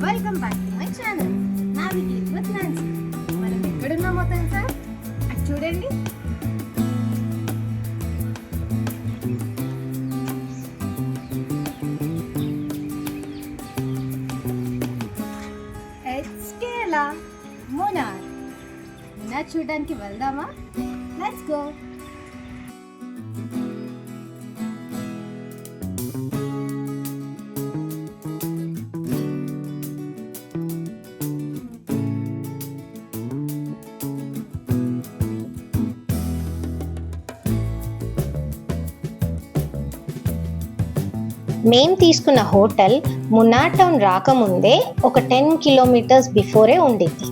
Welcome back to my channel navigate with Nancy. మనం ఎక్కడున్నామో తెలుసా? అది చూడండి. ఇట్స్ కేరళ, మున్నార్. మున్నార్ చూడడానికి వెళ్దామా? Let's go. మేం తీసుకున్న హోటల్ మున్నార్ టౌన్ రాకముందే ఒక 10 కిలోమీటర్స్ బిఫోరే ఉండిద్ది.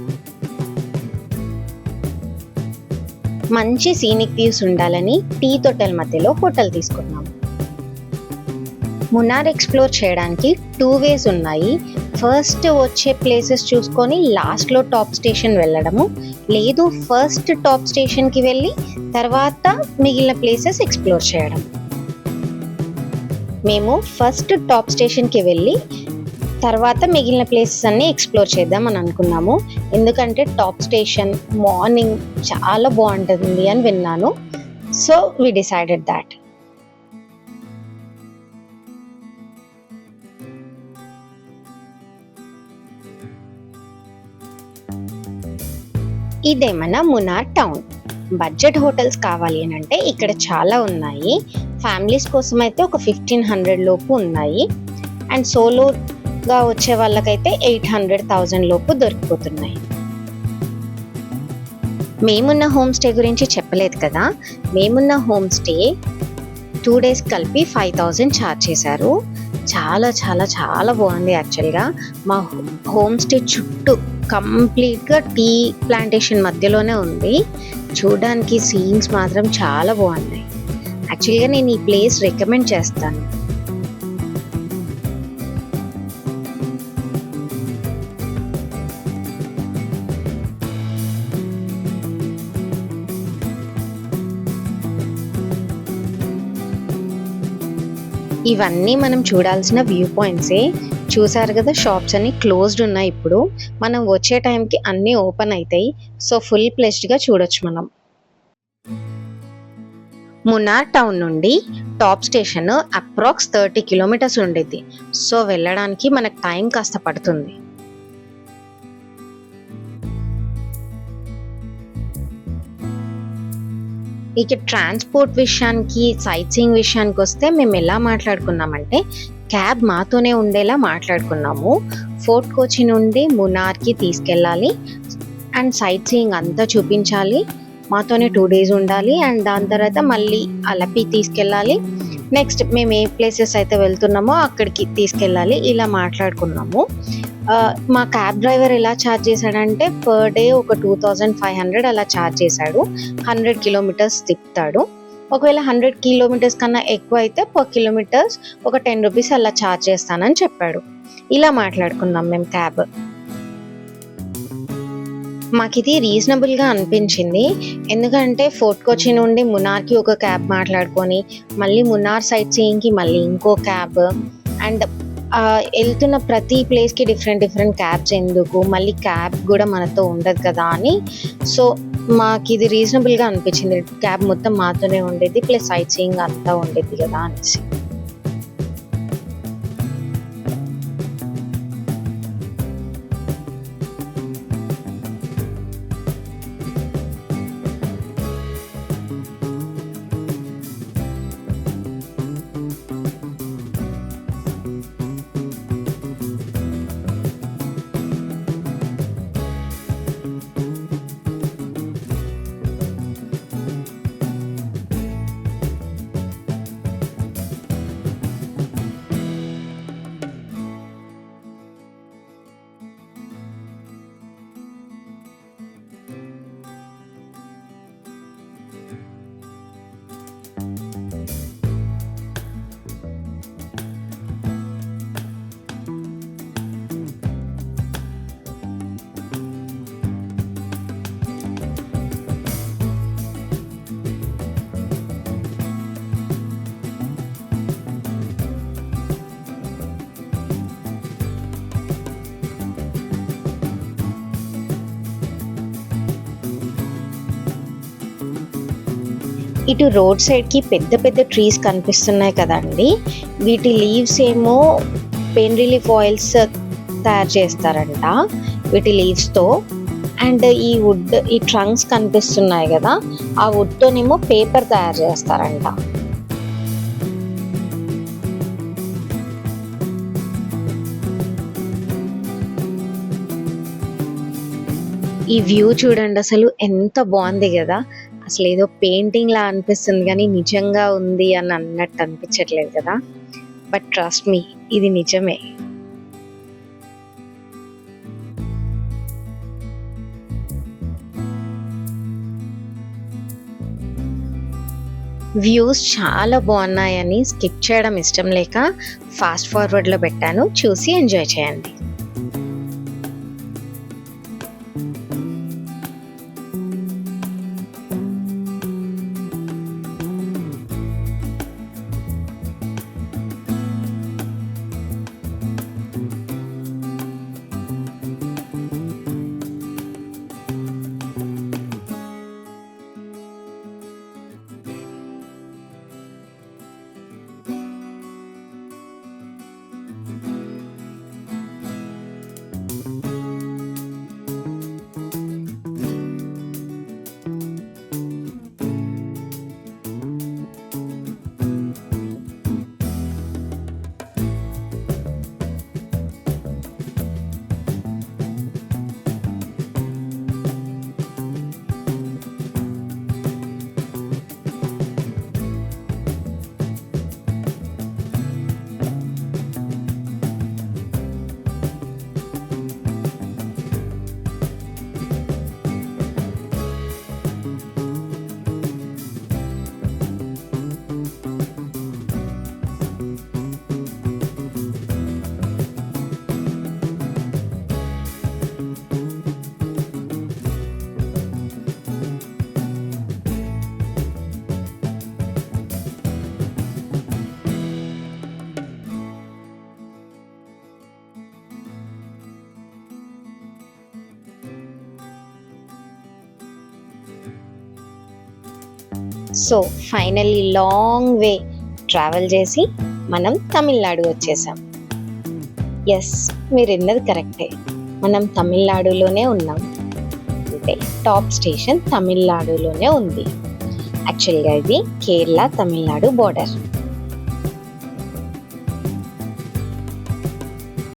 మంచి సీనిక్ వ్యూస్ ఉండాలని టీ తోటల మధ్యలో హోటల్ తీసుకున్నాము. మున్నార్ ఎక్స్ప్లోర్ చేయడానికి 2 వేస్ ఉన్నాయి. ఫస్ట్ వచ్చే ప్లేసెస్ చూసుకొని లాస్ట్లో టాప్ స్టేషన్ వెళ్ళడము, లేదు ఫస్ట్ టాప్ స్టేషన్కి వెళ్ళి తర్వాత మిగిలిన ప్లేసెస్ ఎక్స్ప్లోర్ చేయడం. మేము ఫస్ట్ టాప్ స్టేషన్కి వెళ్ళి తర్వాత మిగిలిన ప్లేసెస్ అన్నీ ఎక్స్ప్లోర్ చేద్దాం అని అనుకున్నాము. ఎందుకంటే టాప్ స్టేషన్ మార్నింగ్ చాలా బాగుంటుంది అని విన్నాను. So we decided that. ఇదేమన్నా మున్నార్ టౌన్. బడ్జెట్ హోటల్స్ కావాలి అని అంటే ఇక్కడ చాలా ఉన్నాయి. ఫ్యామిలీస్ కోసం అయితే ఒక 1500 లోపు ఉన్నాయి, అండ్ సోలోగా వచ్చే వాళ్ళకైతే 800,000 లోపు దొరికిపోతున్నాయి. మేమున్న హోమ్ స్టే గురించి చెప్పలేదు కదా. మేమున్న హోమ్ స్టే 2 డేస్ కలిపి 5,000 ఛార్జ్ చేశారు. చాలా చాలా చాలా బాగుంది. యాక్చువల్గా మా హోమ్ స్టే చుట్టూ కంప్లీట్గా టీ ప్లాంటేషన్ మధ్యలోనే ఉంది. చూడడానికి సీన్స్ మాత్రం చాలా బాగున్నాయి. యాక్చువల్గా నేను ఈ ప్లేస్ రికమెండ్ చేస్తాను. ఇవన్నీ మనం చూడాల్సిన వ్యూ పాయింట్సే. చూసారు కదా, షాప్స్ అన్ని క్లోజ్డ్ ఉన్నాయి. ఇప్పుడు మనం వచ్చే టైంకి అన్నీ ఓపెన్ అవుతాయి. సో ఫుల్ ప్లేస్డ్గా చూడొచ్చు మనం. మున్నార్ టౌన్ నుండి టాప్ స్టేషన్ అప్రాక్స్ 30 కిలోమీటర్స్ ఉండేది. సో వెళ్ళడానికి మనకు టైం కాస్త పడుతుంది. ఇక ట్రాన్స్పోర్ట్ విషయానికి, సైట్ సీయింగ్ విషయానికి వస్తే మేము ఎలా మాట్లాడుకున్నామంటే క్యాబ్ మాతోనే ఉండేలా మాట్లాడుకున్నాము. ఫోర్ట్ కొచ్చి నుండి మున్నార్కి తీసుకెళ్ళాలి అండ్ సైట్ సీయింగ్ అంతా చూపించాలి. మాతోనే 2 డేస్ ఉండాలి అండ్ దాని తర్వాత మళ్ళీ అలపి తీసుకెళ్ళాలి. నెక్స్ట్ మేము ఏ ప్లేసెస్ అయితే వెళ్తున్నామో అక్కడికి తీసుకెళ్ళాలి. ఇలా మాట్లాడుకున్నాము. మా క్యాబ్ డ్రైవర్ ఎలా ఛార్జ్ చేశాడంటే పర్ డే ఒక 2500 అలా ఛార్జ్ చేశాడు. 100 కిలోమీటర్స్ తిప్పుతాడు. ఒకవేళ 100 కిలోమీటర్స్ కన్నా ఎక్కువ అయితే పర్ కిలోమీటర్స్ ఒక 10 రూపీస్ అలా ఛార్జ్ చేస్తానని చెప్పాడు. ఇలా మాట్లాడుకున్నాం మేము క్యాబ్. మాకు ఇది రీజనబుల్గా అనిపించింది. ఎందుకంటే ఫోర్ట్ కొచ్చి నుండి మున్నార్కి ఒక క్యాబ్ మాట్లాడుకొని మళ్ళీ మున్నార్ సైట్ సీయింగ్కి మళ్ళీ ఇంకో క్యాబ్, అండ్ వెళ్తున్న ప్రతి ప్లేస్కి డిఫరెంట్ క్యాబ్స్ ఎందుకు, మళ్ళీ క్యాబ్ కూడా మనతో ఉండదు కదా అని. సో మాకు ఇది రీజనబుల్గా అనిపించింది. క్యాబ్ మొత్తం మాతోనే ఉండేది, ప్లస్ సైట్ సీయింగ్ అంతా ఉండేది కదా అనేసి. ఇటు రోడ్ సైడ్కి పెద్ద పెద్ద ట్రీస్ కనిపిస్తున్నాయి కదండి, వీటి లీవ్స్ ఏమో పెయిన్ రిలీఫ్ ఆయిల్స్ తయారు చేస్తారంట వీటి లీవ్స్తో. అండ్ ఈ ట్రంక్స్ కనిపిస్తున్నాయి కదా, ఆ వుడ్తోనేమో పేపర్ తయారు చేస్తారంట. ఈ వ్యూ చూడండి, అసలు ఎంత బాగుంది కదా. అసలు ఏదో పెయింటింగ్ లా అనిపిస్తుంది కానీ నిజంగా ఉంది అని అన్నట్టు అనిపించట్లేదు కదా. బట్ ట్రస్ట్ మీ, ఇది నిజమే. వ్యూస్ చాలా బాగున్నాయని స్కిప్ చేయడం ఇష్టం లేక ఫాస్ట్ ఫార్వర్డ్లో పెట్టాను, చూసి ఎంజాయ్ చేయండి. So finally long way travel చేసి మనం తమిళనాడు వచ్చేసాం. ఎస్, మీరు విన్నది కరెక్టే, మనం తమిళనాడులోనే ఉన్నాం. అంటే టాప్ స్టేషన్ తమిళనాడులోనే ఉంది. యాక్చువల్గా ఇది కేరళ తమిళనాడు బోర్డర్.